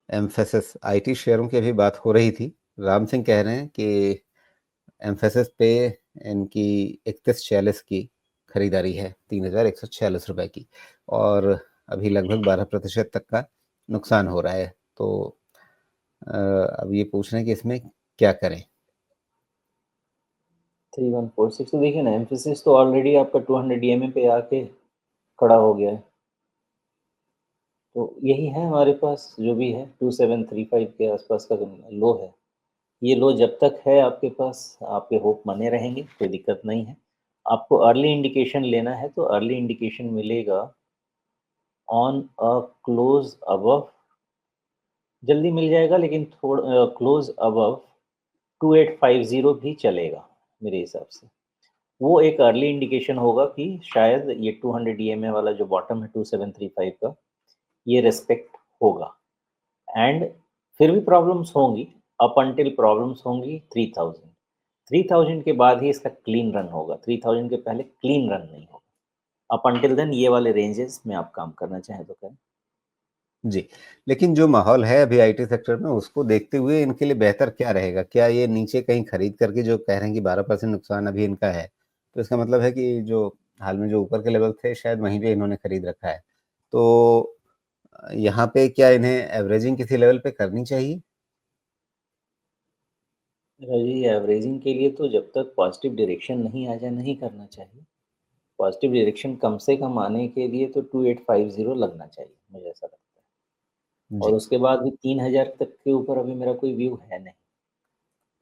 Emphasis IT शेयरों की अभी बात हो रही थी। राम सिंह कह रहे हैं कि एम्फेसिस पे इनकी 3146 की खरीदारी है, 3146 रुपए की, और अभी लगभग 12% तक का नुकसान हो रहा है। तो अब ये पूछ रहे हैं कि इसमें क्या करें। 3146 तो देखिए ना, एम्फेसिस तो ऑलरेडी आपका 200 EMA पे आके खड़ा हो गया है। तो यही है हमारे पास जो भी है, 2735 के आसपास का लो है। ये लो जब तक है आपके पास, आपके होप बने रहेंगे, कोई दिक्कत नहीं है। आपको अर्ली इंडिकेशन लेना है तो अर्ली इंडिकेशन मिलेगा ऑन अ क्लोज अबव, जल्दी मिल जाएगा, लेकिन थोड़ा क्लोज अबव 2850 भी चलेगा मेरे हिसाब से। वो एक अर्ली इंडिकेशन होगा कि शायद ये 200 EMA वाला जो बॉटम है 2735 का, ये रिस्पेक्ट होगा। एंड फिर भी प्रॉब्लम्स होंगी, अप अंटिल प्रॉब्लम्स होंगी 3000। 3000 के बाद ही इसका क्लीन रन होगा, 3000 के पहले क्लीन रन नहीं होगा। अप अंटिल देन ये वाले रेंजेस में आप काम करना चाहें तो करें। जी, लेकिन जो माहौल है अभी आईटी सेक्टर में, उसको देखते हुए इनके लिए बेहतर क्या रहेगा? क्या ये नीचे कहीं खरीद करके, जो कह रहे हैं कि 12% नुकसान अभी इनका है, तो इसका मतलब है कि जो हाल में जो ऊपर के लेवल थे, शायद वहीं पे इन्होंने खरीद रखा है। तो यहाँ पे क्या इन्हें एवरेजिंग किसी लेवल पे करनी चाहिए? जी, एवरेजिंग के लिए तो जब तक पॉजिटिव डायरेक्शन नहीं आ जाए नहीं करना चाहिए। पॉजिटिव डायरेक्शन कम से कम आने के लिए तो 2850 लगना चाहिए, मुझे ऐसा लगता है। और जी। उसके बाद भी 3000 तक के ऊपर अभी मेरा कोई व्यू है नहीं।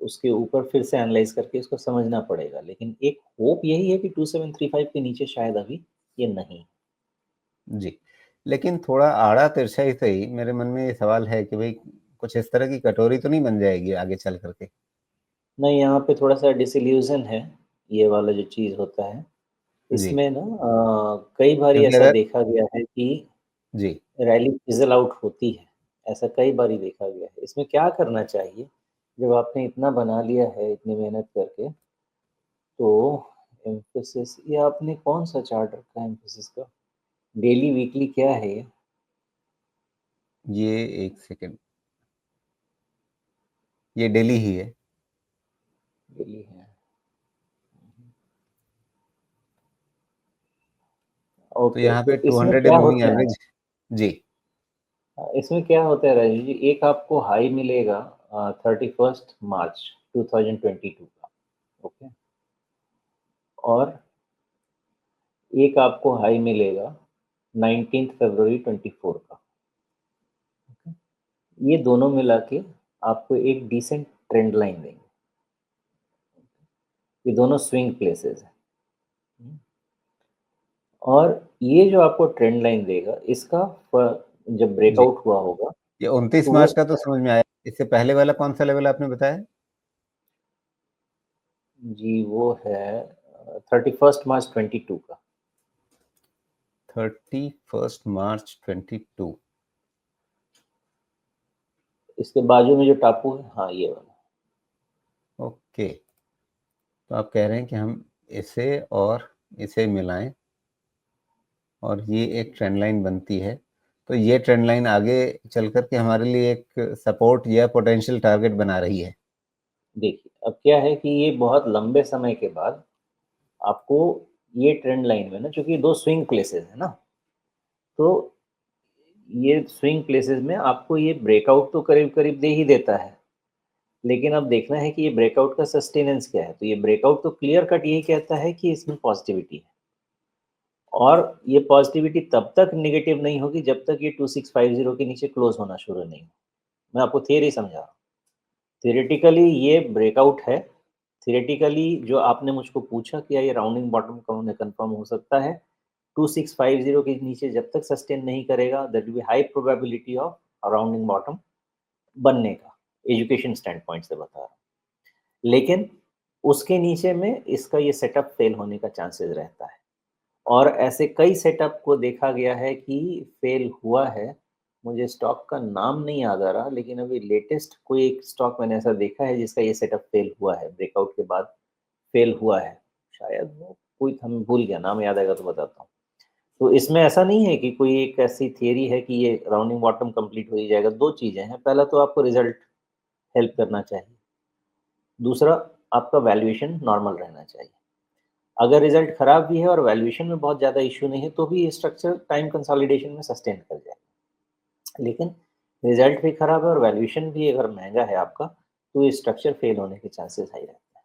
उसके ऊपर फिर से एनालाइज़ करके इसको समझना पड़ेगा। लेकिन एक होप यही है कि 2735 के नीचे शायद अभी ये नहीं। जी, लेकिन थोड़ा आड़ा-तिरछा ही सही, मेरे मन में ये सवाल है कि भई कुछ इस तरह की कटोरी तो नहीं बन जाएगी आगे चल कर के? नहीं, यहाँ पे थोड़ा-सा डिसइल्यूज़न है, ये वाला जो चीज़ होता है। जी, इसमें ना कई बारी क्योंकि ऐसा अगर देखा गया है कि जी, रैली फिज़ल आउट होती है, ऐसा कई बारी देखा गया है। इसमें क्या करना चाहिए, जब आपने इतना बना लिया है इतनी मेहनत करके, तो एम्फैसिस ये आपने कौन-सा चार्ट रखा है एम्फैसिस का? डेली, वीकली क्या है ये? ये 1 सेकंड, ये डेली ही है। डेली है। तो ओके, यहाँ पे तो इसमें 200 डे क्या मूविंग होता है, एवरेज। जी, इसमें क्या होता है राजीव जी, एक आपको हाई मिलेगा 31 मार्च 2022 का, ओके, और एक आपको हाई मिलेगा 19 फरवरी 24 का। ये दोनों मिला के आपको एक डिसेंट ट्रेंड लाइन देंगे। ये दोनों स्विंग प्लेसेस हैं। और ये जो आपको ट्रेंड लाइन देगा, इसका जब जी। ब्रेकआउट हुआ होगा ये 29 तो वो, मार्च का तो समझ में आया। इससे पहले वाला कौन-सा लेवल आपने बताया? जी वो है 31 मार्च 22 का। 31 मार्च 22। इसके बाजू में जो टापू है, हाँ ये वाला। ओके, तो आप कह रहे हैं कि हम इसे और इसे मिलाएँ और ये एक ट्रेंड लाइन बनती है। तो ये ट्रेंड लाइन आगे चल कर के हमारे लिए एक सपोर्ट या पोटेंशियल टारगेट बना रही है। देखिए, अब क्या है कि ये बहुत लंबे समय के बाद आपको ये ट्रेंड लाइन में ना, चूँकि 2 स्विंग प्लेसेस है ना, तो ये स्विंग प्लेसेस में आपको ये ब्रेकआउट तो करीब-करीब दे ही देता है। लेकिन अब देखना है कि ये ब्रेकआउट का सस्टेनेंस क्या है। तो ये ब्रेकआउट तो क्लियर कट यही कहता है कि इसमें पॉजिटिविटी है। और ये पॉजिटिविटी तब तक नेगेटिव नहीं होगी जब तक ये 2650 के नीचे क्लोज़ होना शुरू नहीं हो। मैं आपको थियरी समझा रहा हूँ। थियोरेटिकली ये ब्रेकआउट है। थियोरेटिकली जो आपने मुझको पूछा कि ये राउंडिंग बॉटम कौन है, कंफर्म हो सकता है। 2650 के नीचे जब तक सस्टेन नहीं करेगा, there will be high probability of rounding bottom बनने का। एजुकेशन स्टैंड पॉइंट से बता रहा हूँ। लेकिन उसके नीचे में इसका ये सेटअप फेल होने का चांसेस रहता है। और ऐसे कई सेटअप को देखा गया है कि फेल हुआ है। मुझे स्टॉक का नाम नहीं याद आ रहा, लेकिन अभी लेटेस्ट कोई एक स्टॉक मैंने ऐसा देखा है जिसका ये सेटअप फेल हुआ है, ब्रेकआउट के बाद फेल हुआ है। शायद वो कोई था, मैं भूल गया, नाम याद आएगा तो बताता हूँ। तो इसमें ऐसा नहीं है कि कोई एक ऐसी थियरी है कि ये राउंडिंग बॉटम कंप्लीट हो ही जाएगा। 2 चीज़ें हैं, पहला तो आपको रिज़ल्ट हेल्प करना चाहिए, दूसरा आपका वैल्यूएशन नॉर्मल रहना चाहिए। अगर रिज़ल्ट खराब भी है और वैल्यूएशन में बहुत ज़्यादा इश्यू नहीं है, तो भी ये स्ट्रक्चर टाइम कंसोलिडेशन में सस्टेन कर जाएगा। लेकिन रिज़ल्ट भी खराब है और वैल्यूएशन भी अगर महँगा है आपका, तो ये स्ट्रक्चर फेल होने के चांसेस हाई रहते हैं।